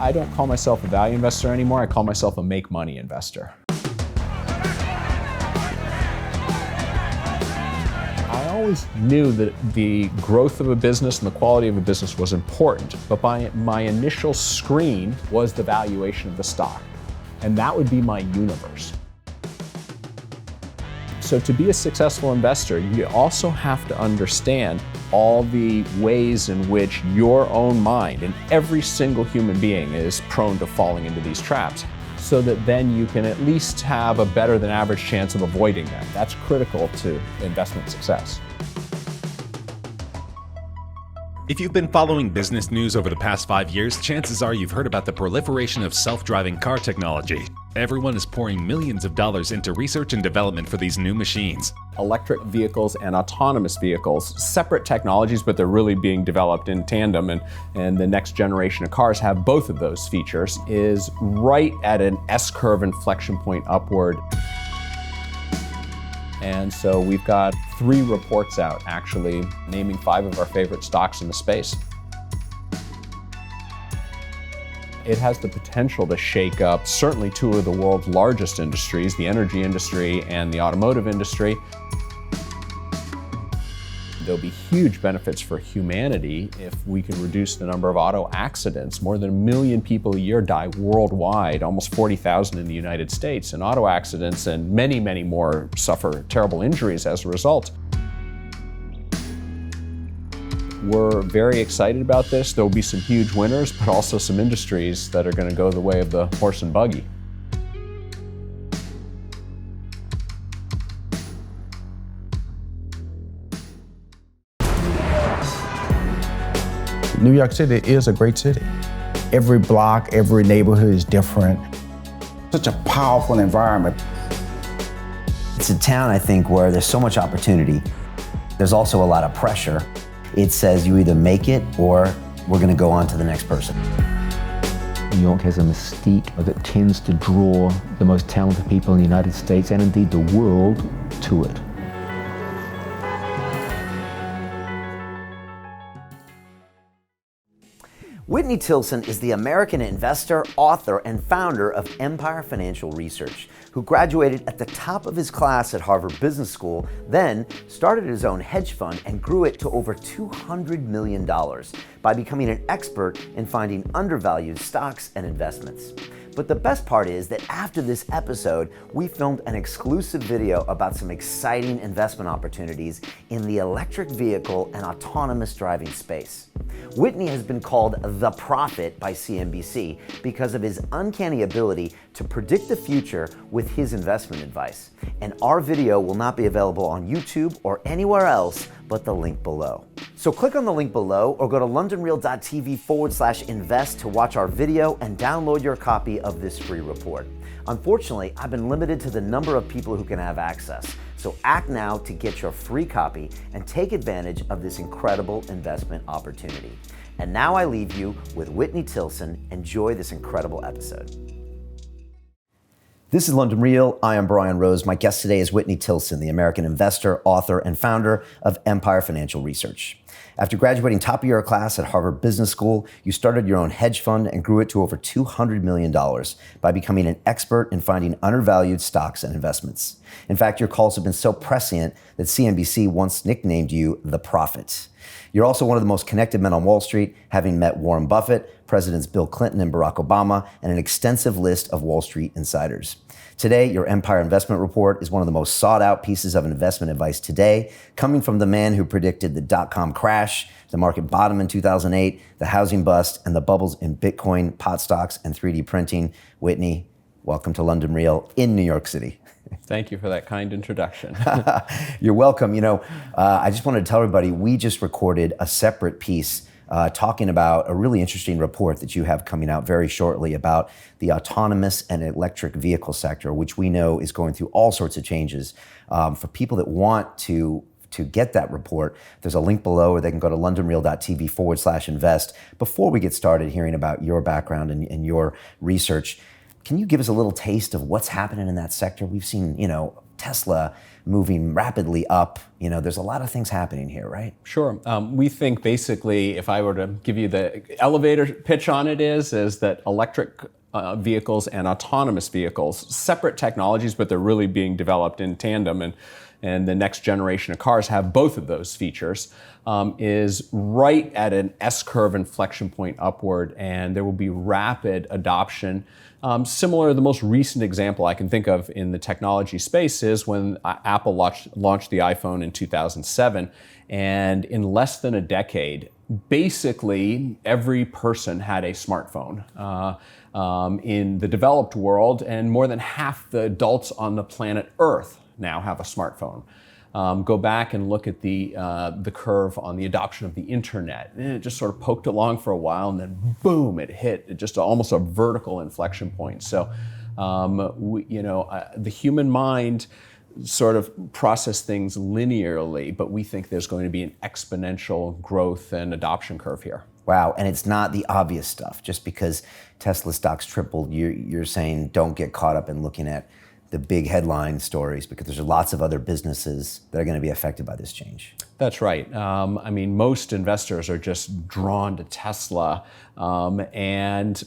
I don't call myself a value investor anymore. I call myself a make money investor. I always knew that the growth of a business and the quality of a business was important, but my initial screen was the valuation of the stock, and that would be my universe. So to be a successful investor, you also have to understand all the ways in which your own mind, and every single human being, is prone to falling into these traps, so that then you can at least have a better than average chance of avoiding them. That's critical to investment success. If you've been following business news over the past 5 years, chances are you've heard about the proliferation of self-driving car technology. Everyone is pouring millions of dollars into research and development for these new machines. Electric vehicles and autonomous vehicles, separate technologies, but they're really being developed in tandem, and the next generation of cars have both of those features, is right at an S-curve inflection point upward. And so we've got 3 reports out, actually, naming 5 of our favorite stocks in the space. It has the potential to shake up certainly 2 of the world's largest industries, the energy industry and the automotive industry. There'll be huge benefits for humanity if we can reduce the number of auto accidents. More than 1 million people a year die worldwide, almost 40,000 in the United States in auto accidents, and many, many more suffer terrible injuries as a result. We're very excited about this. There'll be some huge winners, but also some industries that are going to go the way of the horse and buggy. New York City is a great city. Every block, every neighborhood is different. Such a powerful environment. It's a town, I think, where there's so much opportunity. There's also a lot of pressure. It says you either make it or we're going to go on to the next person. New York has a mystique that tends to draw the most talented people in the United States and indeed the world to it. Whitney Tilson is the American investor, author, and founder of Empire Financial Research, who graduated at the top of his class at Harvard Business School, then started his own hedge fund and grew it to over $200 million by becoming an expert in finding undervalued stocks and investments. But the best part is that after this episode, we filmed an exclusive video about some exciting investment opportunities in the electric vehicle and autonomous driving space. Whitney has been called the prophet by CNBC because of his uncanny ability to predict the future with his investment advice. And our video will not be available on YouTube or anywhere else but the link below. So click on the link below or go to londonreal.tv/invest to watch our video and download your copy of this free report. Unfortunately, I've been limited to the number of people who can have access. So act now to get your free copy and take advantage of this incredible investment opportunity. And now I leave you with Whitney Tilson. Enjoy this incredible episode. This is London Real. I am Brian Rose. My guest today is Whitney Tilson, the American investor, author, and founder of Empire Financial Research. After graduating top of your class at Harvard Business School, you started your own hedge fund and grew it to over $200 million by becoming an expert in finding undervalued stocks and investments. In fact, your calls have been so prescient that CNBC once nicknamed you the prophet. You're also one of the most connected men on Wall Street, having met Warren Buffett, Presidents Bill Clinton and Barack Obama, and an extensive list of Wall Street insiders. Today, your Empire Investment Report is one of the most sought-out pieces of investment advice today, coming from the man who predicted the dot-com crash, the market bottom in 2008, the housing bust, and the bubbles in Bitcoin, pot stocks, and 3D printing. Whitney, welcome to London Real in New York City. Thank you for that kind introduction. You're welcome. You know, I just wanted to tell everybody, we just recorded a separate piece talking about a really interesting report that you have coming out very shortly about the autonomous and electric vehicle sector, which we know is going through all sorts of changes. For people that want to get that report, there's a link below, or they can go to londonreal.tv/invest. Before we get started hearing about your background and your research, can you give us a little taste of what's happening in that sector? We've seen, Tesla moving rapidly up. There's a lot of things happening here, right? Sure. We think basically, if I were to give you the elevator pitch on it, is that electric vehicles and autonomous vehicles, separate technologies, but they're really being developed in tandem, and the next generation of cars have both of those features, is right at an S-curve inflection point upward, and there will be rapid adoption. Similar, the most recent example I can think of in the technology space is when Apple launched the iPhone in 2007, and in less than a decade, basically every person had a smartphone in the developed world, and more than half the adults on the planet Earth now have a smartphone. Go back and look at the curve on the adoption of the internet. And it just sort of poked along for a while, and then boom, it hit just almost a vertical inflection point. So, the human mind sort of process things linearly, but we think there's going to be an exponential growth and adoption curve here. Wow, and it's not the obvious stuff. Just because Tesla stocks tripled, you're saying don't get caught up in looking at the big headline stories, because there's lots of other businesses that are going to be affected by this change. That's right. Most investors are just drawn to Tesla, and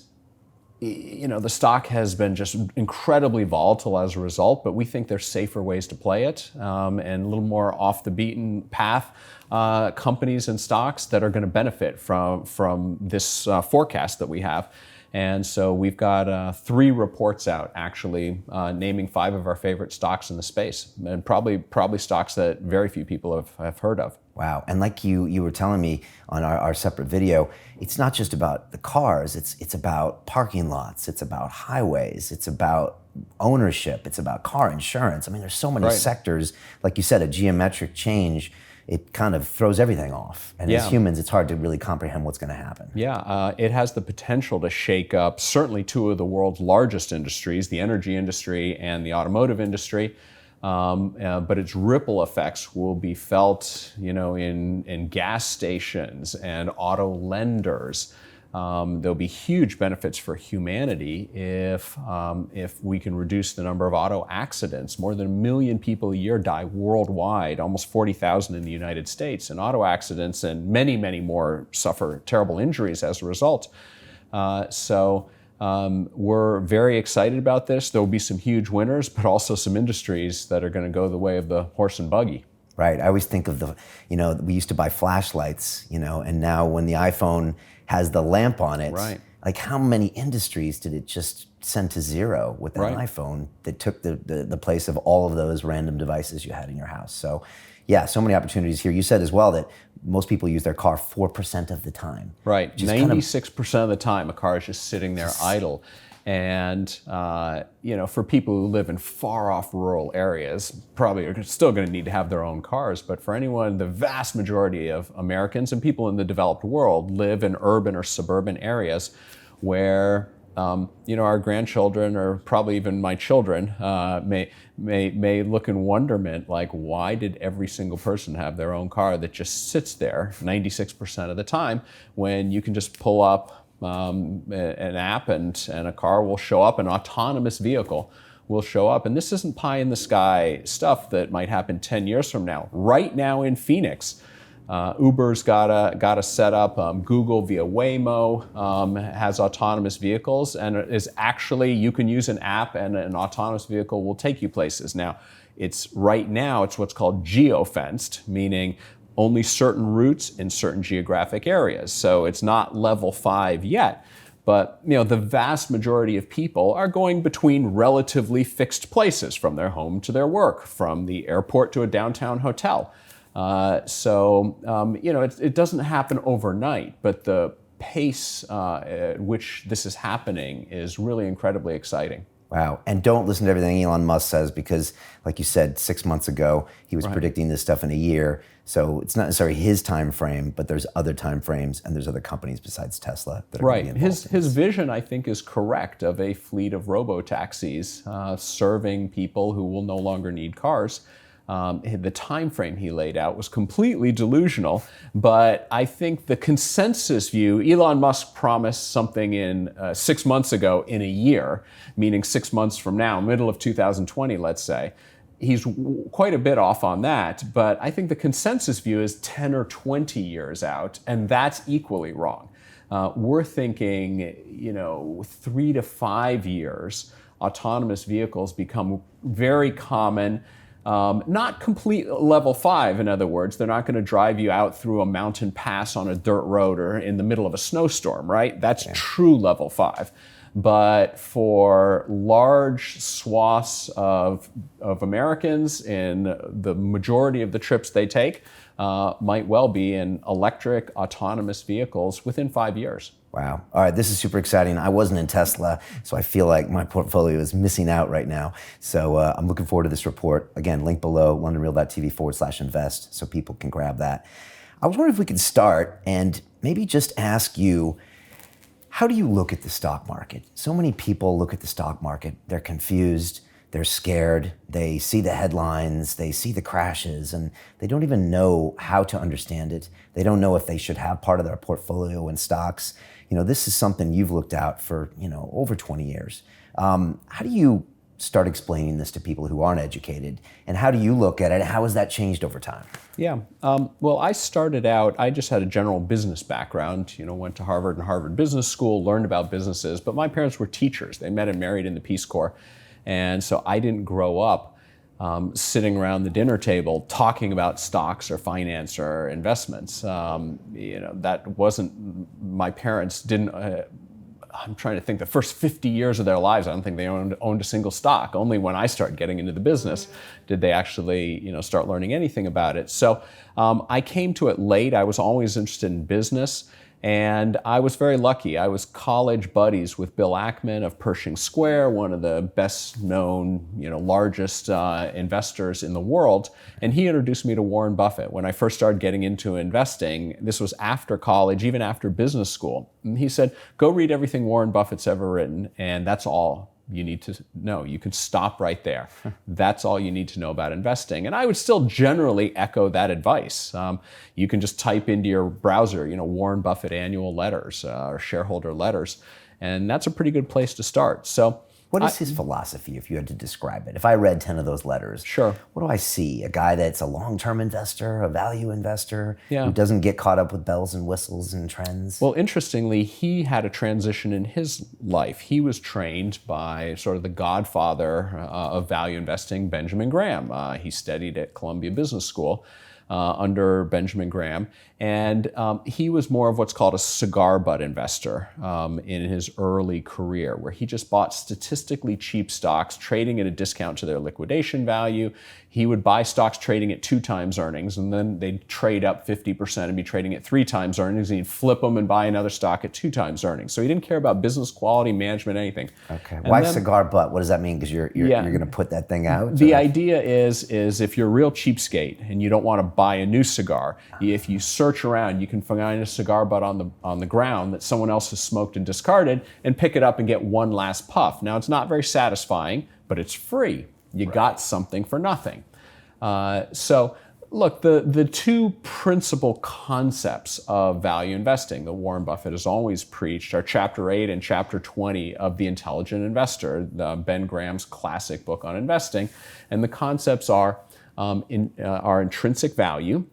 the stock has been just incredibly volatile as a result, but we think there's safer ways to play it, and a little more off the beaten path companies and stocks that are going to benefit from this forecast that we have. And so we've got 3 reports out, actually, naming 5 of our favorite stocks in the space, and probably stocks that very few people have heard of. Wow, and like you were telling me on our separate video, it's not just about the cars, it's about parking lots, it's about highways, it's about ownership, it's about car insurance. There's so many sectors, like you said, a geometric change. It kind of throws everything off. And as humans, it's hard to really comprehend what's going to happen. Yeah, it has the potential to shake up certainly 2 of the world's largest industries, the energy industry and the automotive industry. But its ripple effects will be felt, in gas stations and auto lenders. There'll be huge benefits for humanity if we can reduce the number of auto accidents. More than 1 million people a year die worldwide, almost 40,000 in the United States in auto accidents, and many, many more suffer terrible injuries as a result. We're very excited about this. There'll be some huge winners, but also some industries that are going to go the way of the horse and buggy. Right. I always think of we used to buy flashlights, and now when the iPhone has the lamp on it, right, like how many industries did it just send to zero with that iPhone that took the place of all of those random devices you had in your house? So yeah, so many opportunities here. You said as well that most people use their car 4% of the time. Right, 96% of the time a car is just sitting there idle. And, for people who live in far-off rural areas, probably are still going to need to have their own cars. But for anyone, the vast majority of Americans and people in the developed world live in urban or suburban areas where, our grandchildren, or probably even my children, may look in wonderment, like, why did every single person have their own car that just sits there 96% of the time, when you can just pull up an app and a car will show up, an autonomous vehicle will show up. And this isn't pie in the sky stuff that might happen 10 years from now. Right now in Phoenix, Uber's got a setup. Google via Waymo has autonomous vehicles, and is actually, you can use an app and an autonomous vehicle will take you places. Now, it's what's called geofenced, meaning only certain routes in certain geographic areas. So it's not level 5 yet, but the vast majority of people are going between relatively fixed places, from their home to their work, from the airport to a downtown hotel. It doesn't happen overnight, but the pace at which this is happening is really incredibly exciting. Wow. And don't listen to everything Elon Musk says, because like you said, 6 months ago, he was predicting this stuff in a year. So it's not necessarily his time frame, but there's other time frames, and there's other companies besides Tesla that are going to be involved. His vision, I think, is correct, of a fleet of robo-taxis serving people who will no longer need cars. The time frame he laid out was completely delusional, but I think the consensus view, Elon Musk promised something in 6 months ago in a year, meaning 6 months from now, middle of 2020, let's say. He's quite a bit off on that, but I think the consensus view is 10 or 20 years out, and that's equally wrong. We're thinking, 3 to 5 years, autonomous vehicles become very common. Not complete level 5, in other words. They're not going to drive you out through a mountain pass on a dirt road or in the middle of a snowstorm, right? That's true level 5. But for large swaths of Americans in the majority of the trips they take, might well be in electric autonomous vehicles within 5 years. Wow. All right, this is super exciting. I wasn't in Tesla, so I feel like my portfolio is missing out right now. So I'm looking forward to this report. Again, link below, londonreal.tv/invest, so people can grab that. I was wondering if we could start and maybe just ask you, how do you look at the stock market? So many people look at the stock market, they're confused, they're scared, they see the headlines, they see the crashes, and they don't even know how to understand it. They don't know if they should have part of their portfolio in stocks. This is something you've looked at for, over 20 years. How do you start explaining this to people who aren't educated? And how do you look at it? How has that changed over time? Yeah. Well, I started out, I just had a general business background, went to Harvard and Harvard Business School, learned about businesses, but my parents were teachers. They met and married in the Peace Corps. And so I didn't grow up sitting around the dinner table talking about stocks or finance or investments. That wasn't, my parents didn't, I'm trying to think, the first 50 years of their lives, I don't think they owned a single stock. Only when I started getting into the business did they actually, start learning anything about it. So I came to it late. I was always interested in business. And I was very lucky. I was college buddies with Bill Ackman of Pershing Square, one of the best known, largest investors in the world. And he introduced me to Warren Buffett when I first started getting into investing. This was after college, even after business school. And he said, go read everything Warren Buffett's ever written, and that's all you need to know. You can stop right there. That's all you need to know about investing. And I would still generally echo that advice. You can just type into your browser, Warren Buffett annual letters or shareholder letters, and that's a pretty good place to start. So what is his philosophy, if you had to describe it? If I read 10 of those letters, sure. What do I see? A guy that's a long-term investor, a value investor, yeah, who doesn't get caught up with bells and whistles and trends? Well, interestingly, he had a transition in his life. He was trained by sort of the godfather of value investing, Benjamin Graham. He studied at Columbia Business School under Benjamin Graham. And he was more of what's called a cigar butt investor in his early career, where he just bought statistically cheap stocks, trading at a discount to their liquidation value. He would buy stocks trading at 2 times earnings, and then they'd trade up 50% and be trading at 3 times earnings, and he'd flip them and buy another stock at 2 times earnings. So he didn't care about business quality, management, anything. Okay. Why cigar butt? What does that mean? Because you're going to put that thing out? The idea is if you're a real cheapskate and you don't want to buy a new cigar, if you search around, you can find a cigar butt on the ground that someone else has smoked and discarded, and pick it up and get one last puff. Now, it's not very satisfying, but it's free. You got something for nothing. So look, the two principal concepts of value investing that Warren Buffett has always preached are Chapter 8 and Chapter 20 of The Intelligent Investor, Ben Graham's classic book on investing. And the concepts are intrinsic value,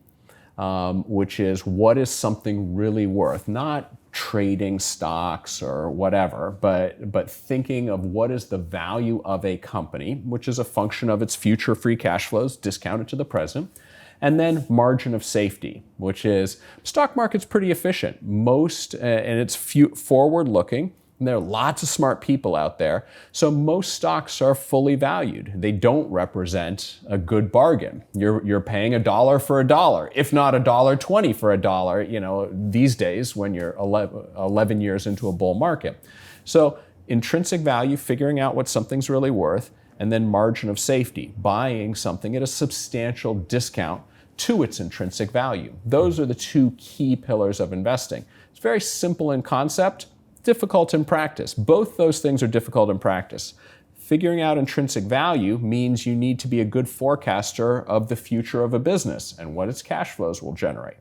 which is what is something really worth, not trading stocks or whatever, but thinking of what is the value of a company, which is a function of its future free cash flows discounted to the present. And then margin of safety, which is stock market's pretty efficient. And it's forward looking. And there are lots of smart people out there. So most stocks are fully valued. They don't represent a good bargain. You're paying $1 for $1, if not $1.20 for $1, these days when you're 11 years into a bull market. So intrinsic value, figuring out what something's really worth, and then margin of safety, buying something at a substantial discount to its intrinsic value. Those are the two key pillars of investing. It's very simple in concept, difficult in practice. Both those things are difficult in practice. Figuring out intrinsic value means you need to be a good forecaster of the future of a business and what its cash flows will generate.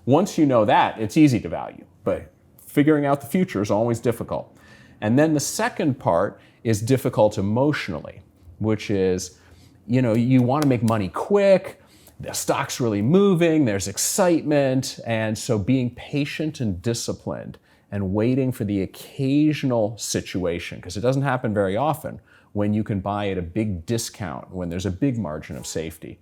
Once you know that, it's easy to value, but figuring out the future is always difficult. And then the second part is difficult emotionally, which is you want to make money quick. The stock's really moving, there's excitement, and so being patient and disciplined and waiting for the occasional situation, because it doesn't happen very often, when you can buy at a big discount, when there's a big margin of safety.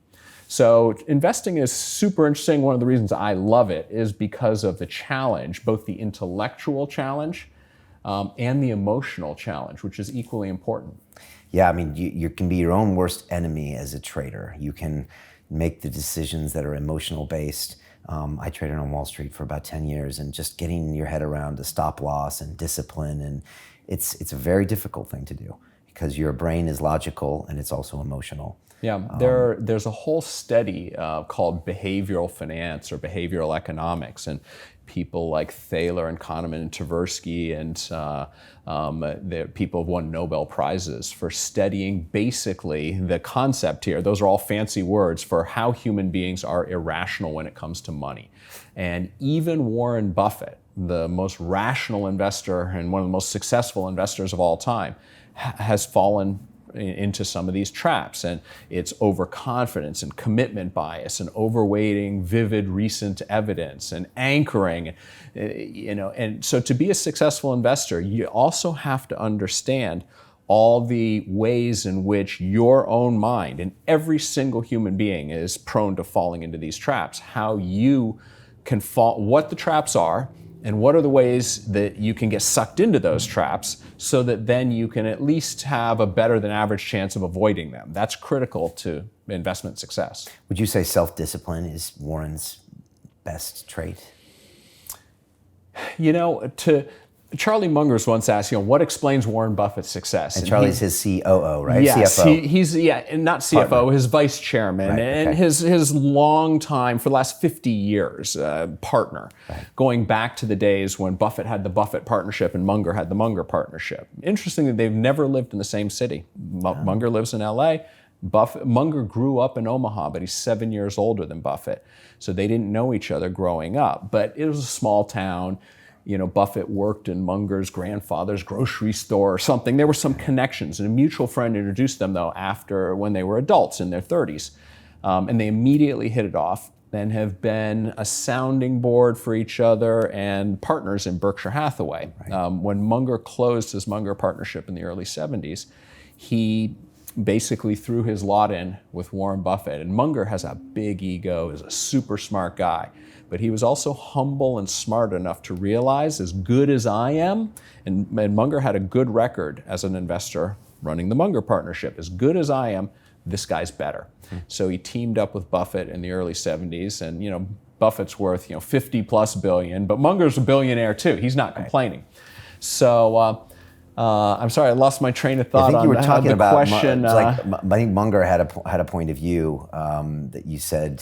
So investing is super interesting. One of the reasons I love it is because of the challenge, both the intellectual challenge and the emotional challenge, which is equally important. Yeah, I mean, you can be your own worst enemy as a trader. You can make the decisions that are emotional based. I traded on Wall Street for about 10 years, and just getting your head around the stop loss and discipline, and it's a very difficult thing to do because your brain is logical and it's also emotional. Yeah, there's a whole study called behavioral finance or behavioral economics, and people like Thaler and Kahneman and Tversky and people have won Nobel Prizes for studying basically the concept here. Those are all fancy words for how human beings are irrational when it comes to money. And even Warren Buffett, the most rational investor and one of the most successful investors of all time, has fallen into some of these traps, and it's overconfidence and commitment bias and overweighting vivid recent evidence and anchoring, and so to be a successful investor, you also have to understand all the ways in which your own mind, and every single human being is prone to falling into these traps, how you can fall, what the traps are, and what are the ways that you can get sucked into those traps so that then you can at least have a better than average chance of avoiding them. That's critical to investment success. Would you say self-discipline is Warren's best trait? Charlie Munger's once asked, what explains Warren Buffett's success? And Charlie's his COO, right? Yes, CFO. he's not CFO, Partner. his vice chairman, Right, and okay. his long time, for the last 50 years, partner, Right. going back to the days when Buffett had the Buffett partnership and Munger had the Munger partnership. Interestingly, they've never lived in the same city. Munger lives in LA. Munger grew up in Omaha, but he's 7 years older than Buffett. So they didn't know each other growing up, but it was a small town. Buffett worked in Munger's grandfather's grocery store or something. There were some connections, and a mutual friend introduced them, though, when they were adults in their 30s. And they immediately hit it off and have been a sounding board for each other and partners in Berkshire Hathaway. Right. When Munger closed his Munger partnership in the early 70s, he basically threw his lot in with Warren Buffett. And Munger has a big ego, is a super smart guy. But he was also humble and smart enough to realize, as good as I am, and Munger had a good record as an investor running the Munger partnership, as good as I am, this guy's better. So he teamed up with Buffett in the early 70s, and Buffett's worth 50 plus billion, but Munger's a billionaire too. He's not complaining. So I'm sorry, I lost my train of thought. I think you were talking the about question. I think Munger had a point of view that you said.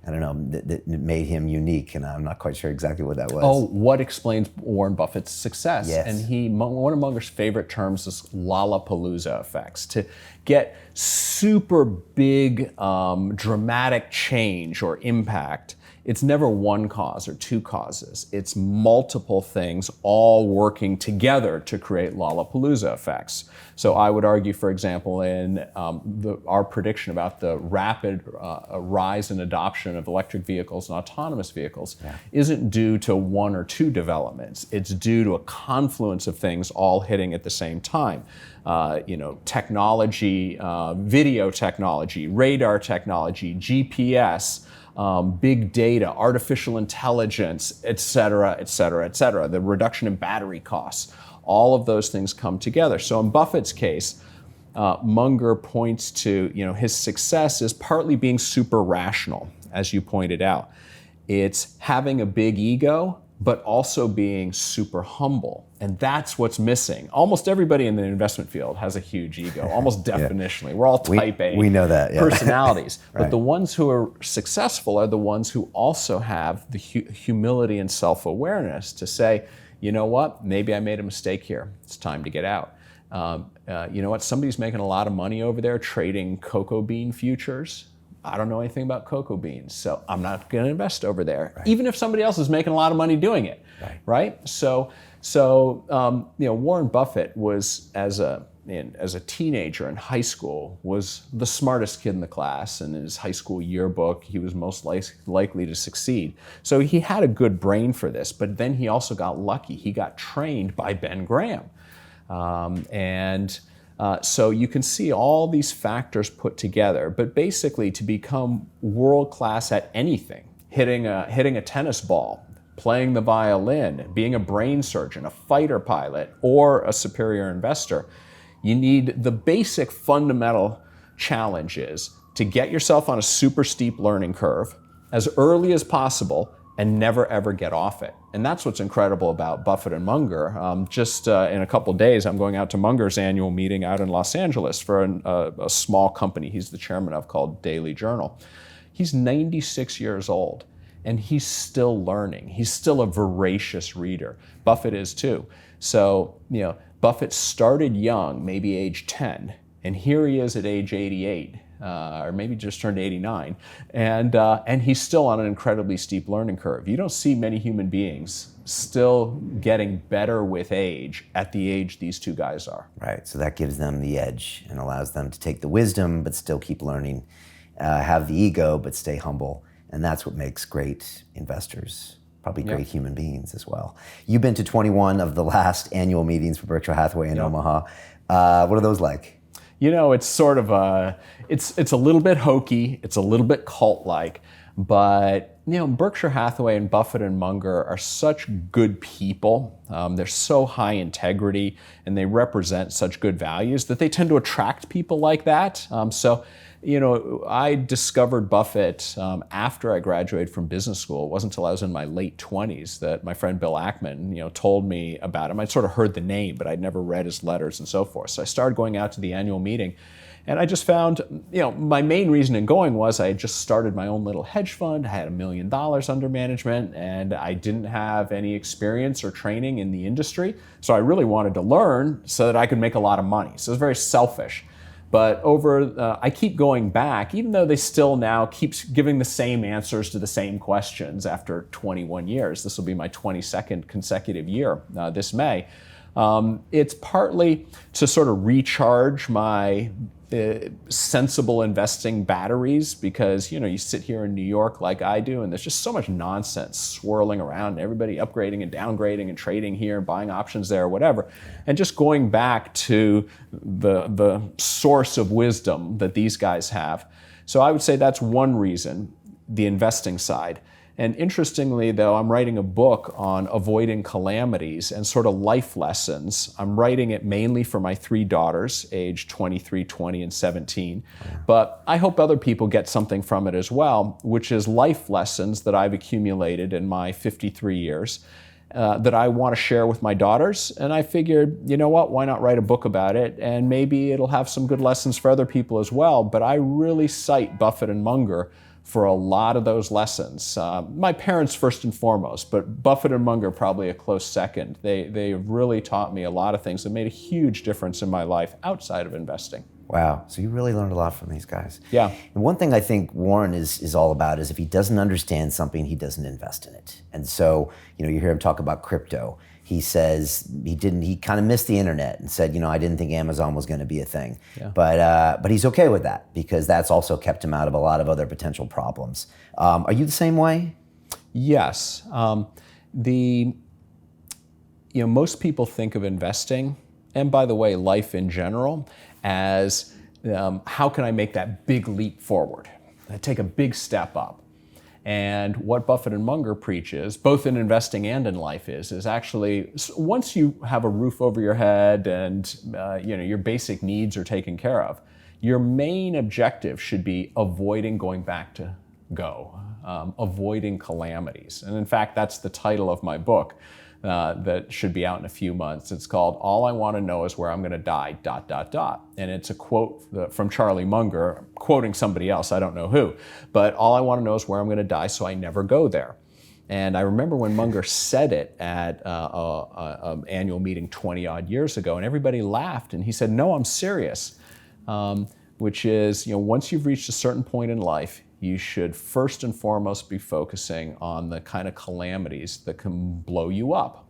I don't know, that made him unique, and I'm not quite sure exactly what that was. Oh, what explains Warren Buffett's success? Yes. And one of Munger's favorite terms is Lollapalooza effects. To get super big, dramatic change or impact, it's never one cause or two causes. It's multiple things all working together to create Lollapalooza effects. So I would argue, for example, in our prediction about the rapid rise and adoption of electric vehicles and autonomous vehicles isn't due to one or two developments. It's due to a confluence of things all hitting at the same time. Technology, video technology, radar technology, GPS, big data, artificial intelligence, et cetera, et cetera, et cetera. The reduction in battery costs, all of those things come together. So in Buffett's case, Munger points to, his success is partly being super rational, as you pointed out. It's having a big ego, but also being super humble. And that's what's missing. Almost everybody in the investment field has a huge ego, almost definitionally. We're all type A we know that, personalities. Right. But the ones who are successful are the ones who also have the humility and self-awareness to say, you know what, maybe I made a mistake here. It's time to get out. You know what, somebody's making a lot of money over there trading cocoa bean futures. I don't know anything about cocoa beans, so I'm not going to invest over there, even if somebody else is making a lot of money doing it, right? So Warren Buffett was, as a as a teenager in high school, was the smartest kid in the class. And in his high school yearbook, he was most likely to succeed. So he had a good brain for this, but then he also got lucky. He got trained by Ben Graham. So you can see all these factors put together, but basically to become world-class at anything, hitting a tennis ball, playing the violin, being a brain surgeon, a fighter pilot, or a superior investor, you need the basic fundamental challenge is to get yourself on a super steep learning curve as early as possible and never ever get off it. And that's what's incredible about Buffett and Munger. In a couple of days, I'm going out to Munger's annual meeting out in Los Angeles for a small company he's the chairman of called Daily Journal. He's 96 years old. And he's still learning. He's still a voracious reader. Buffett is too. So, Buffett started young, maybe age 10, and here he is at age 88, or maybe just turned 89, and he's still on an incredibly steep learning curve. You don't see many human beings still getting better with age at the age these two guys are. Right, so that gives them the edge and allows them to take the wisdom but still keep learning, have the ego but stay humble. And that's what makes great investors, probably great human beings as well. You've been to 21 of the last annual meetings for Berkshire Hathaway in Omaha. What are those like? It's sort of it's a little bit hokey, it's a little bit cult-like, but Berkshire Hathaway and Buffett and Munger are such good people. They're so high integrity and they represent such good values that they tend to attract people like that. I discovered Buffett after I graduated from business school. It wasn't until I was in my late 20s that my friend Bill Ackman, told me about him. I'd sort of heard the name, but I'd never read his letters and so forth. So I started going out to the annual meeting, and I just found, my main reason in going was I had just started my own little hedge fund. I had $1 million under management, and I didn't have any experience or training in the industry. So I really wanted to learn so that I could make a lot of money. So it was very selfish. But I keep going back, even though they still now keep giving the same answers to the same questions after 21 years. This will be my 22nd consecutive year this May. It's partly to sort of recharge my sensible investing batteries because, you sit here in New York like I do, and there's just so much nonsense swirling around, everybody upgrading and downgrading and trading here, buying options there, whatever. And just going back to the source of wisdom that these guys have. So I would say that's one reason, the investing side. And interestingly, though, I'm writing a book on avoiding calamities and sort of life lessons. I'm writing it mainly for my 3 daughters, age 23, 20, and 17. But I hope other people get something from it as well, which is life lessons that I've accumulated in my 53 years that I want to share with my daughters. And I figured, why not write a book about it? And maybe it'll have some good lessons for other people as well. But I really cite Buffett and Munger for a lot of those lessons. My parents first and foremost, but Buffett and Munger probably a close second. They really taught me a lot of things that made a huge difference in my life outside of investing. Wow, so you really learned a lot from these guys. Yeah. And one thing I think Warren is all about is if he doesn't understand something, he doesn't invest in it. And so, you hear him talk about crypto. He says he kind of missed the internet and said, I didn't think Amazon was going to be a thing. Yeah. But he's okay with that because that's also kept him out of a lot of other potential problems. Are you the same way? Yes. Most people think of investing, and by the way, life in general, as how can I make that big leap forward? Take a big step up. And what Buffett and Munger preaches, both in investing and in life, is actually once you have a roof over your head and your basic needs are taken care of, your main objective should be avoiding going back to avoiding calamities. And in fact, that's the title of my book that should be out in a few months. It's called "All I Want to Know Is Where I'm Going to Die, ... And it's a quote from Charlie Munger, quoting somebody else, I don't know who, but all I want to know is where I'm going to die so I never go there. And I remember when Munger said it at an annual meeting 20 odd years ago, and everybody laughed, and he said, no, I'm serious, which is, once you've reached a certain point in life, you should first and foremost be focusing on the kind of calamities that can blow you up.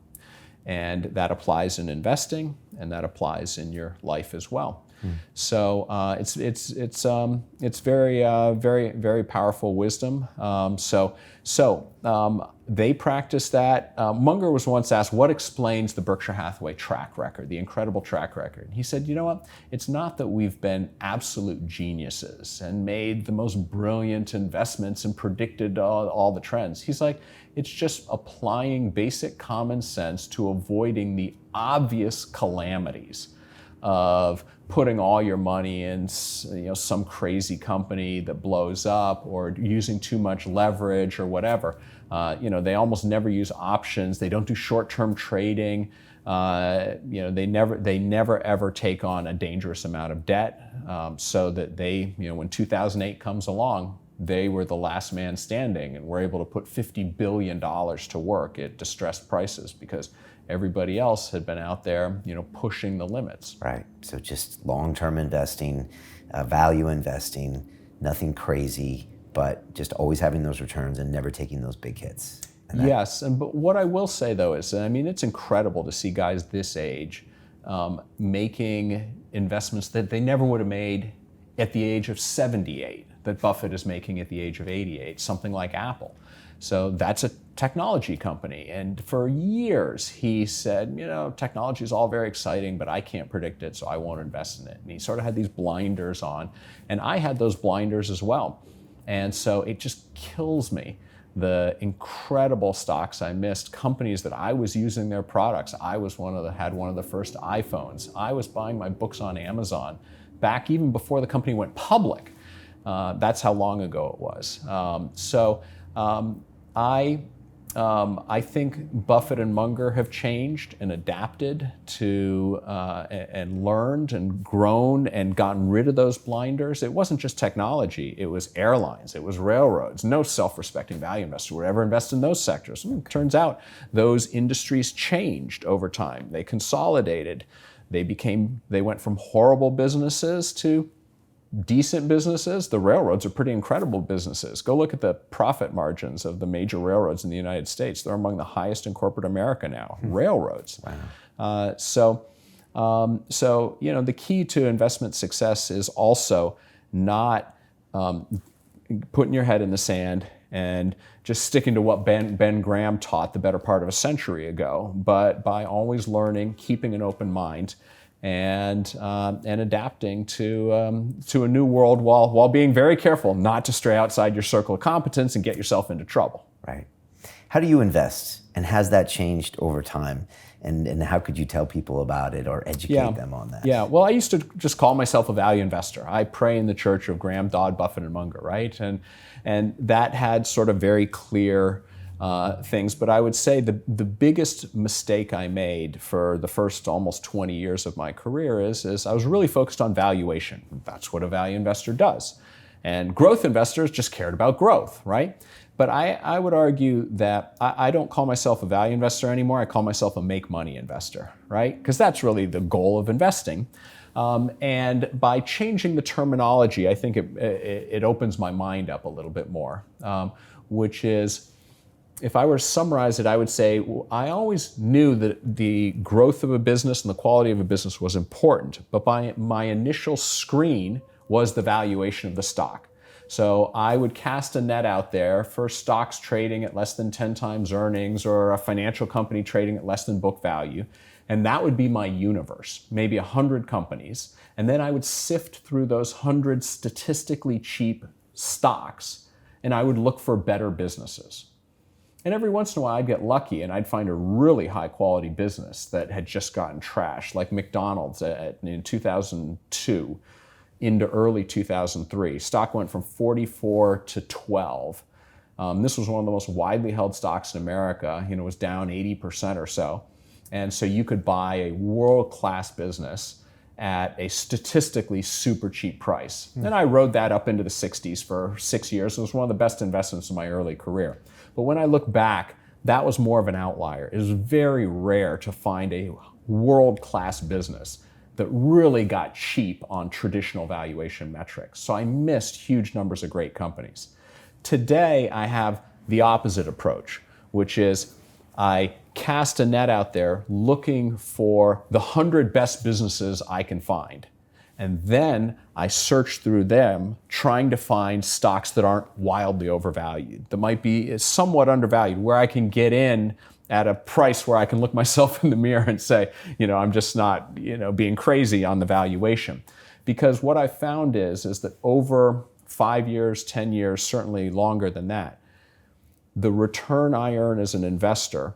And that applies in investing, and that applies in your life as well. So it's very powerful wisdom. They practice that. Munger was once asked, what explains the Berkshire Hathaway track record, the incredible track record? He said, you know what? It's not that we've been absolute geniuses and made the most brilliant investments and predicted all the trends. He's like, it's just applying basic common sense to avoiding the obvious calamities of putting all your money in some crazy company that blows up, or using too much leverage or whatever. They almost never use options. They don't do short-term trading. They never ever take on a dangerous amount of debt, so that they, when 2008 comes along, they were the last man standing and were able to put $50 billion to work at distressed prices because everybody else had been out there, pushing the limits. Right. So just long-term investing, value investing, nothing crazy, but just always having those returns and never taking those big hits. Yes, but what I will say though is, it's incredible to see guys this age making investments that they never would have made at the age of 78, that Buffett is making at the age of 88, something like Apple. So that's a technology company. And for years, he said, technology is all very exciting, but I can't predict it, so I won't invest in it. And he sort of had these blinders on. And I had those blinders as well. And so it just kills me, the incredible stocks I missed, companies that I was using their products. I was had one of the first iPhones. I was buying my books on Amazon back even before the company went public. That's how long ago it was. I think Buffett and Munger have changed and adapted to and learned and grown and gotten rid of those blinders. It wasn't just technology, it was airlines, it was railroads. No self-respecting value investor would ever invest in those sectors. Turns out those industries changed over time. They consolidated. They went from horrible businesses to decent businesses. The railroads are pretty incredible businesses. Go look at the profit margins of the major railroads in the United States. They're among the highest in corporate America now, railroads. Wow. The key to investment success is also not putting your head in the sand and just sticking to what Ben Graham taught the better part of a century ago, but by always learning, keeping an open mind, and adapting to a new world while being very careful not to stray outside your circle of competence and get yourself into trouble. Right. How do you invest, and has that changed over time? And how could you tell people about it or educate them on that? Yeah, well, I used to just call myself a value investor. I pray in the church of Graham, Dodd, Buffett, and Munger, right? And that had sort of very clear things. But I would say the biggest mistake I made for the first almost 20 years of my career is I was really focused on valuation. That's what a value investor does. And growth investors just cared about growth, right? But I would argue that I don't call myself a value investor anymore. I call myself a make money investor, right? Because that's really the goal of investing. And by changing the terminology, I think it opens my mind up a little bit more, which is, if I were to summarize it, I would say I always knew that the growth of a business and the quality of a business was important, but my initial screen was the valuation of the stock. So I would cast a net out there for stocks trading at less than 10 times earnings, or a financial company trading at less than book value. And that would be my universe, maybe 100 companies. And then I would sift through those 100 statistically cheap stocks, and I would look for better businesses. And every once in a while I'd get lucky and I'd find a really high quality business that had just gotten trashed, like McDonald's in 2002 into early 2003. Stock went from 44 to 12. This was one of the most widely held stocks in America. It was down 80% or so. And so you could buy a world-class business at a statistically super cheap price. And I rode that up into the 60s for 6 years. It was one of the best investments in my early career. But when I look back, that was more of an outlier. It was very rare to find a world-class business that really got cheap on traditional valuation metrics. So I missed huge numbers of great companies. Today, I have the opposite approach, which is I cast a net out there looking for the 100 best businesses I can find. And then I search through them, trying to find stocks that aren't wildly overvalued, that might be somewhat undervalued, where I can get in at a price where I can look myself in the mirror and say, I'm just not, being crazy on the valuation. Because what I found is that over 5 years, 10 years, certainly longer than that, the return I earn as an investor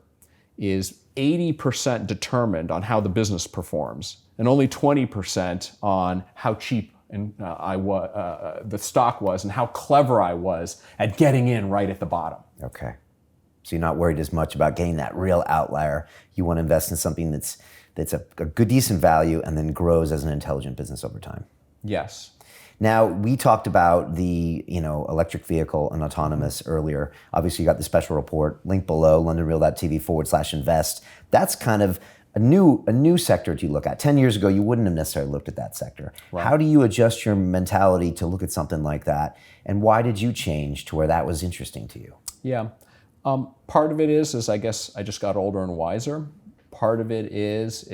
is 80% determined on how the business performs, and only 20% on how cheap the stock was and how clever I was at getting in right at the bottom. Okay. So you're not worried as much about getting that real outlier. You want to invest in something that's a good, decent value and then grows as an intelligent business over time. Yes. Now, we talked about the electric vehicle and autonomous earlier. Obviously, you got the special report, link below, londonreal.tv/invest. That's kind of a new sector to look at. 10 years ago, you wouldn't have necessarily looked at that sector. Right. How do you adjust your mentality to look at something like that? And why did you change to where that was interesting to you? Yeah. Part of it is I guess I just got older and wiser. Part of it is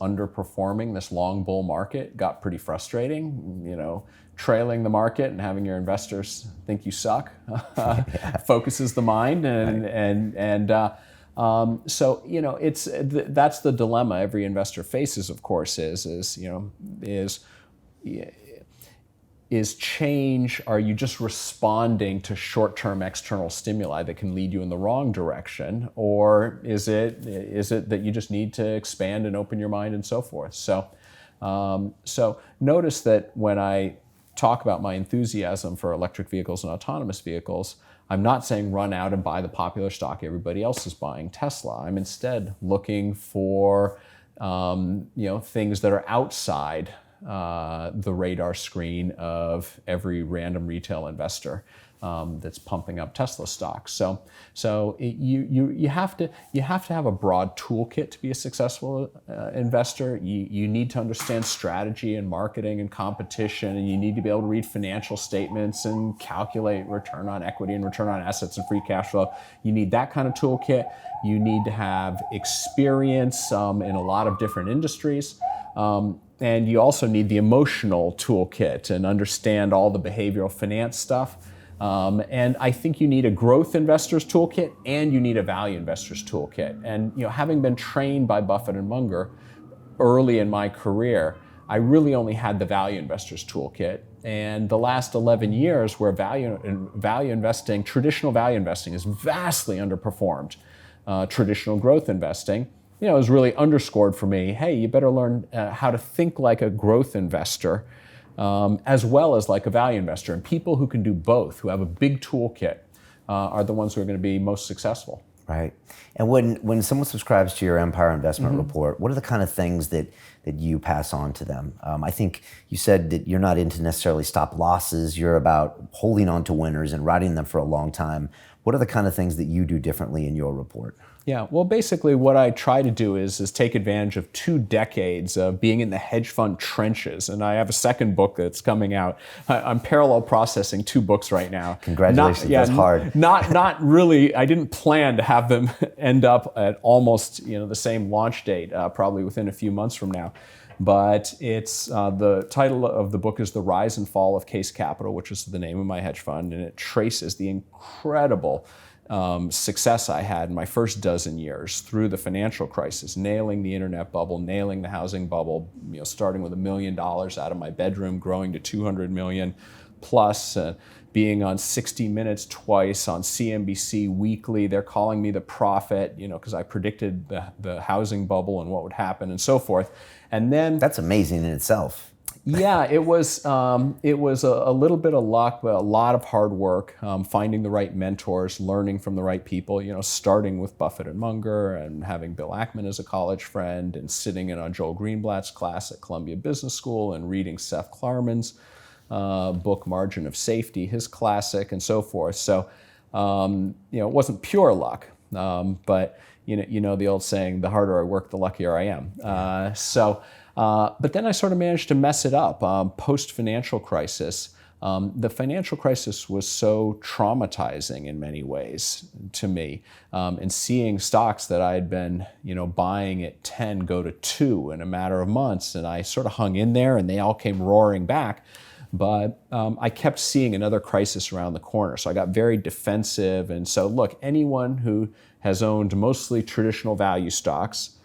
underperforming. This long bull market got pretty frustrating. Trailing the market and having your investors think you suck focuses the mind, so that's the dilemma every investor faces. Of course, is change. Are you just responding to short-term external stimuli that can lead you in the wrong direction, or is it that you just need to expand and open your mind and so forth? So notice that when I talk about my enthusiasm for electric vehicles and autonomous vehicles, I'm not saying run out and buy the popular stock everybody else is buying, Tesla. I'm instead looking for things that are outside the radar screen of every random retail investor that's pumping up Tesla stocks. So you have to have a broad toolkit to be a successful investor. You need to understand strategy and marketing and competition, and you need to be able to read financial statements and calculate return on equity and return on assets and free cash flow. You need that kind of toolkit. You need to have experience in a lot of different industries. And you also need the emotional toolkit and understand all the behavioral finance stuff. And I think you need a growth investor's toolkit and you need a value investor's toolkit. And having been trained by Buffett and Munger early in my career, I really only had the value investor's toolkit. And the last 11 years, where value investing, traditional value investing, is vastly underperformed traditional growth investing, it was really underscored for me, hey, you better learn how to think like a growth investor as well as like a value investor. And people who can do both, who have a big toolkit, are the ones who are going to be most successful. Right. And when someone subscribes to your Empire Investment Report, what are the kind of things that you pass on to them? I think you said that you're not into necessarily stop losses. You're about holding on to winners and riding them for a long time. What are the kind of things that you do differently in your report? Yeah, well, basically what I try to do is take advantage of 2 decades of being in the hedge fund trenches. And I have a second book that's coming out. I'm parallel processing 2 books right now. Congratulations, that's hard. Not really, I didn't plan to have them end up at almost the same launch date, probably within a few months from now. But it's the title of the book is The Rise and Fall of Case Capital, which is the name of my hedge fund, and it traces the incredible success I had in my first dozen years through the financial crisis, nailing the internet bubble, nailing the housing bubble, starting with $1 million out of my bedroom, growing to 200 million plus, being on 60 Minutes twice, on CNBC weekly. They're calling me the prophet, because I predicted the housing bubble and what would happen and so forth. And then that's amazing in itself. Yeah, it was a little bit of luck, but a lot of hard work, finding the right mentors, learning from the right people, starting with Buffett and Munger and having Bill Ackman as a college friend and sitting in on Joel Greenblatt's class at Columbia Business School and reading Seth Klarman's book, Margin of Safety, his classic, and so forth. So, it wasn't pure luck, but the old saying, the harder I work, the luckier I am. But then I sort of managed to mess it up post-financial crisis. The financial crisis was so traumatizing in many ways to me, and seeing stocks that I had been, buying at 10 go to 2 in a matter of months, and I sort of hung in there, and they all came roaring back. But I kept seeing another crisis around the corner, so I got very defensive. And so, look, anyone who has owned mostly traditional value stocks,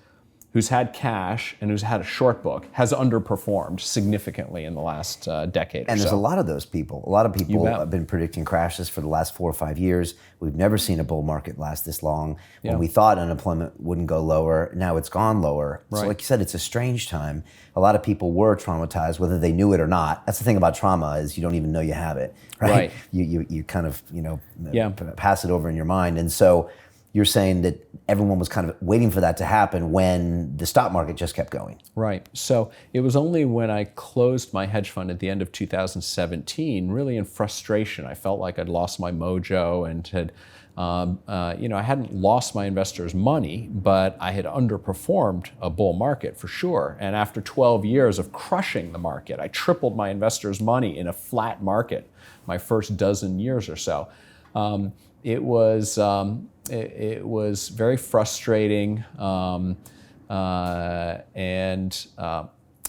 who's had cash and who's had a short book, has underperformed significantly in the last decade or so. And there's a lot of those people. A lot of people have been predicting crashes for the last 4 or 5 years. We've never seen a bull market last this long. When we thought unemployment wouldn't go lower, now it's gone lower. Right. So like you said, it's a strange time. A lot of people were traumatized, whether they knew it or not. That's the thing about trauma, is you don't even know you have it, right? You kind of, pass it over in your mind. And so you're saying that everyone was kind of waiting for that to happen when the stock market just kept going. Right. So it was only when I closed my hedge fund at the end of 2017, really in frustration. I felt like I'd lost my mojo and had, I hadn't lost my investors' money, but I had underperformed a bull market for sure. And after 12 years of crushing the market, I tripled my investors' money in a flat market, my first dozen years or so. It was very frustrating, and I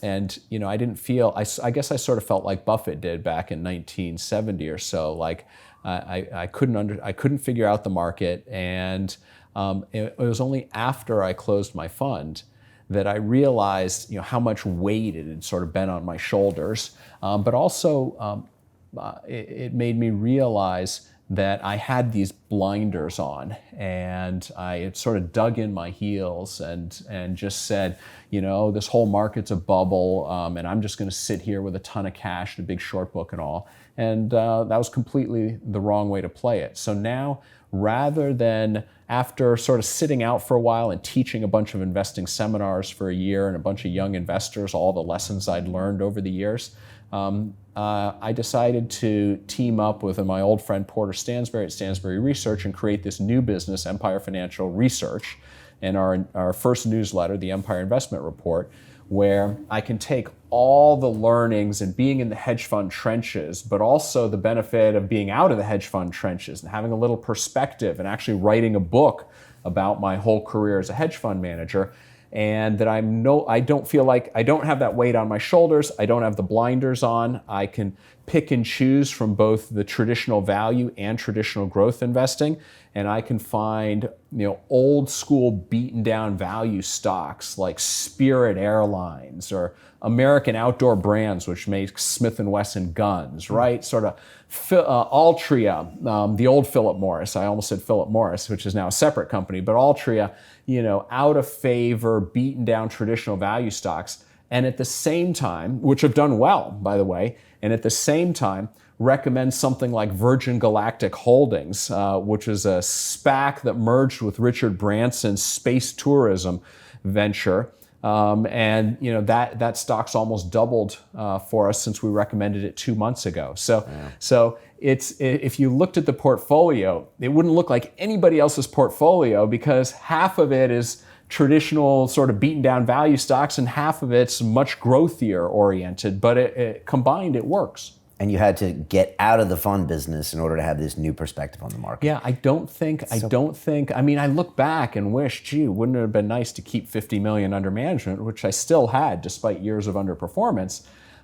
didn't feel. I guess I sort of felt like Buffett did back in 1970 or so. Like I couldn't figure out the market, and it was only after I closed my fund that I realized how much weight it had sort of been on my shoulders, but also it made me realize that I had these blinders on, and I had sort of dug in my heels and just said, this whole market's a bubble, and I'm just going to sit here with a ton of cash, a big short book and all. And that was completely the wrong way to play it. So now, rather than, after sort of sitting out for a while and teaching a bunch of investing seminars for a year and a bunch of young investors, all the lessons I'd learned over the years, I decided to team up with my old friend Porter Stansberry at Stansberry Research and create this new business, Empire Financial Research, and our first newsletter, the Empire Investment Report, where I can take all the learnings and being in the hedge fund trenches, but also the benefit of being out of the hedge fund trenches and having a little perspective and actually writing a book about my whole career as a hedge fund manager. And that I don't feel like I don't have that weight on my shoulders. I don't have the blinders on. I can pick and choose from both the traditional value and traditional growth investing. And I can find, old school beaten down value stocks like Spirit Airlines or American Outdoor Brands, which makes Smith & Wesson guns, right? Sort of Altria, the old Philip Morris. I almost said Philip Morris, which is now a separate company, but Altria, out of favor, beaten down traditional value stocks. And at the same time, which have done well, by the way, and at the same time, recommend something like Virgin Galactic Holdings, which is a SPAC that merged with Richard Branson's space tourism venture. And that stock's almost doubled for us since we recommended it 2 months ago. So if you looked at the portfolio, it wouldn't look like anybody else's portfolio because half of it is traditional sort of beaten down value stocks and half of it's much growthier oriented, but it combined, it works. And you had to get out of the fund business in order to have this new perspective on the market. Yeah, I look back and wish, wouldn't it have been nice to keep 50 million under management, which I still had despite years of underperformance.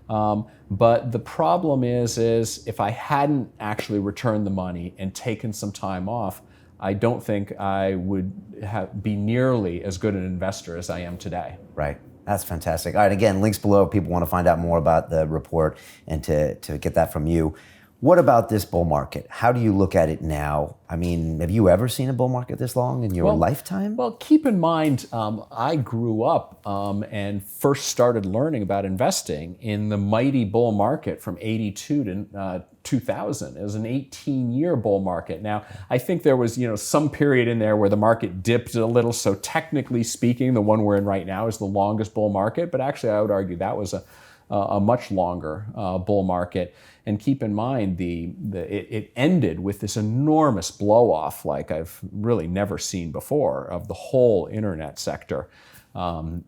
But the problem is if I hadn't actually returned the money and taken some time off, I don't think I would be nearly as good an investor as I am today. Right. That's fantastic. All right, again, links below if people want to find out more about the report and to get that from you. What about this bull market? How do you look at it now? I mean, have you ever seen a bull market this long in your lifetime? Well, keep in mind, I grew up and first started learning about investing in the mighty bull market from 82 to 2000. It was an 18-year bull market. Now, I think there was, some period in there where the market dipped a little. So technically speaking, the one we're in right now is the longest bull market. But actually, I would argue that was a much longer bull market. And keep in mind, it ended with this enormous blow-off like I've really never seen before of the whole internet sector.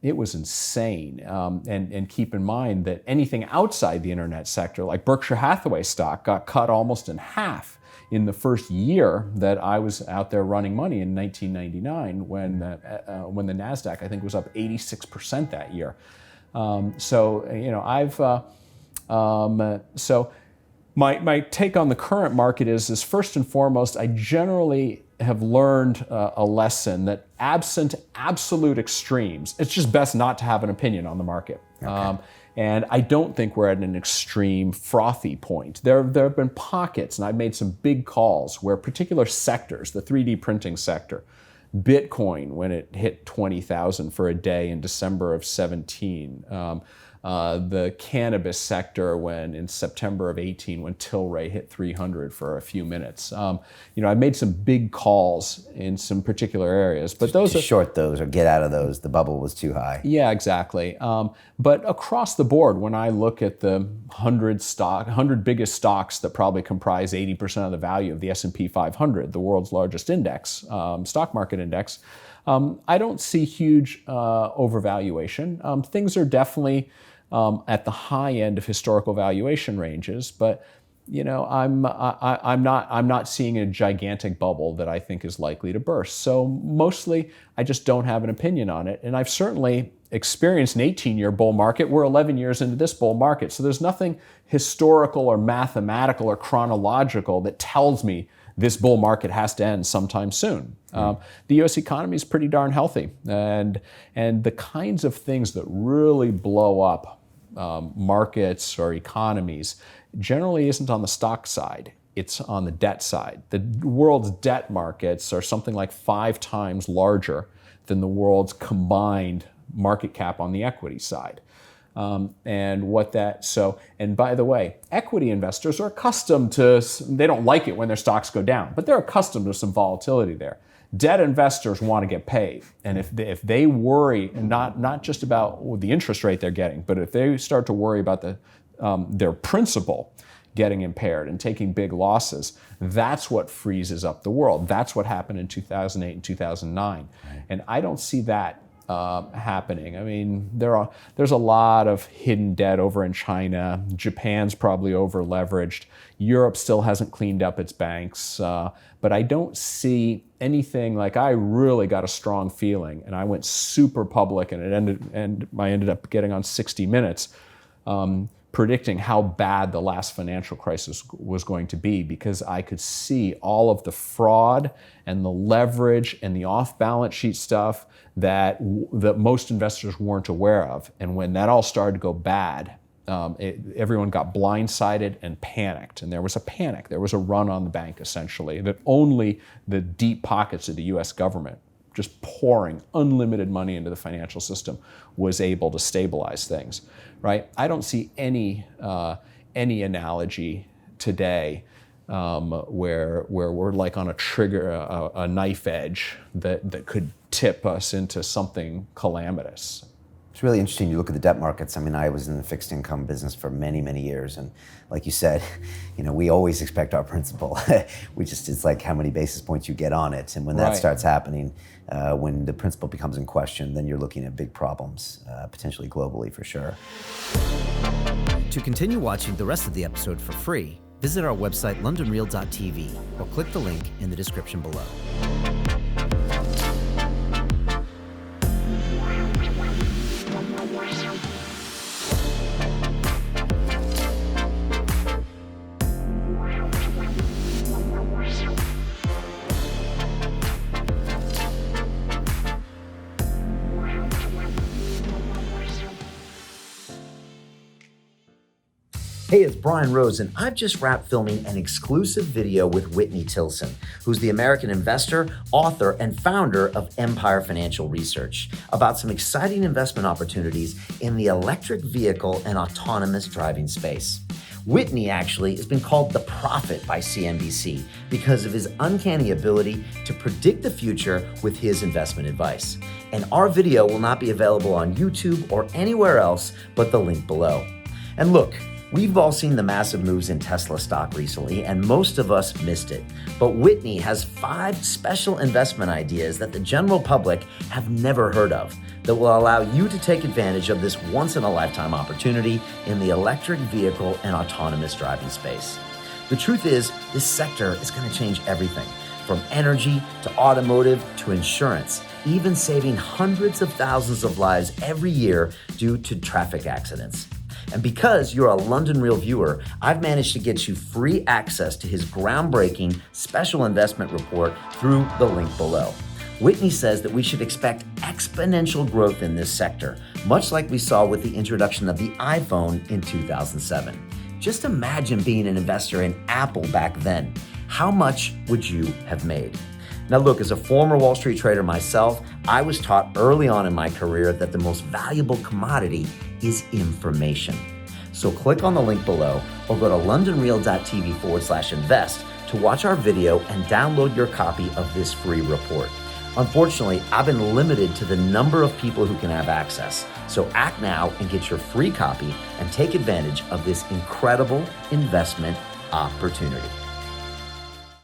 It was insane. And keep in mind that anything outside the internet sector, like Berkshire Hathaway stock, got cut almost in half in the first year that I was out there running money in 1999, when the Nasdaq, I think, was up 86% that year. So my take on the current market is first and foremost, I generally have learned a lesson that absent absolute extremes, it's just best not to have an opinion on the market. Okay. And I don't think we're at an extreme frothy point. There have been pockets, and I've made some big calls where particular sectors, the 3D printing sector, Bitcoin when it hit 20,000 for a day in December of 17, the cannabis sector when in September of 18 when Tilray hit 300 for a few minutes. I made some big calls in some particular areas, but those to short those or get out of those. The bubble was too high. Yeah, exactly. But across the board, when I look at the 100 biggest stocks that probably comprise 80% of the value of the S&P 500, the world's largest index, stock market index, I don't see huge overvaluation. Things are definitely at the high end of historical valuation ranges, but I'm not seeing a gigantic bubble that I think is likely to burst. So mostly, I just don't have an opinion on it, and I've certainly experienced an 18-year bull market. We're 11 years into this bull market, so there's nothing historical or mathematical or chronological that tells me this bull market has to end sometime soon. The U.S. economy is pretty darn healthy, and the kinds of things that really blow up markets or economies generally isn't on the stock side, it's on the debt side. The world's debt markets are something like 5 times larger than the world's combined market cap on the equity side. And by the way, equity investors are accustomed to, they don't like it when their stocks go down, but they're accustomed to some volatility there. Debt investors want to get paid. And if they worry, and not just about the interest rate they're getting, but if they start to worry about their principal getting impaired and taking big losses, that's what freezes up the world. That's what happened in 2008 and 2009. And I don't see that happening. I mean, there's a lot of hidden debt over in China. Japan's probably over leveraged. Europe still hasn't cleaned up its banks. But I don't see anything like, I really got a strong feeling, and I went super public, and I ended up getting on 60 Minutes, predicting how bad the last financial crisis was going to be, because I could see all of the fraud and the leverage and the off-balance sheet stuff that most investors weren't aware of. And when that all started to go bad, everyone got blindsided and panicked. And there was a panic. There was a run on the bank, essentially, that only the deep pockets of the U.S. government, just pouring unlimited money into the financial system, was able to stabilize things, right? I don't see any analogy today where we're like on a trigger, a knife edge that could tip us into something calamitous. It's really interesting. You look at the debt markets. I mean, I was in the fixed income business for many, many years. And like you said, we always expect our principal. It's like how many basis points you get on it. And when that starts happening, when the principal becomes in question, then you're looking at big problems, potentially globally for sure. To continue watching the rest of the episode for free, visit our website, londonreal.tv, or click the link in the description below. Hey, it's Brian Rose, and I've just wrapped filming an exclusive video with Whitney Tilson, who's the American investor, author, and founder of Empire Financial Research, about some exciting investment opportunities in the electric vehicle and autonomous driving space. Whitney actually has been called the prophet by CNBC because of his uncanny ability to predict the future with his investment advice. And our video will not be available on YouTube or anywhere else but the link below. And look, We've all seen the massive moves in Tesla stock recently, and most of us missed it. But Whitney has 5 special investment ideas that the general public have never heard of that will allow you to take advantage of this once-in-a-lifetime opportunity in the electric vehicle and autonomous driving space. The truth is, this sector is going to change everything, from energy to automotive to insurance, even saving hundreds of thousands of lives every year due to traffic accidents. And because you're a London Real viewer, I've managed to get you free access to his groundbreaking special investment report through the link below. Whitney says that we should expect exponential growth in this sector, much like we saw with the introduction of the iPhone in 2007. Just imagine being an investor in Apple back then. How much would you have made? Now look, as a former Wall Street trader myself, I was taught early on in my career that the most valuable commodity is information. So click on the link below or go to londonreal.tv/invest to watch our video and download your copy of this free report. Unfortunately, I've been limited to the number of people who can have access. So act now and get your free copy and take advantage of this incredible investment opportunity.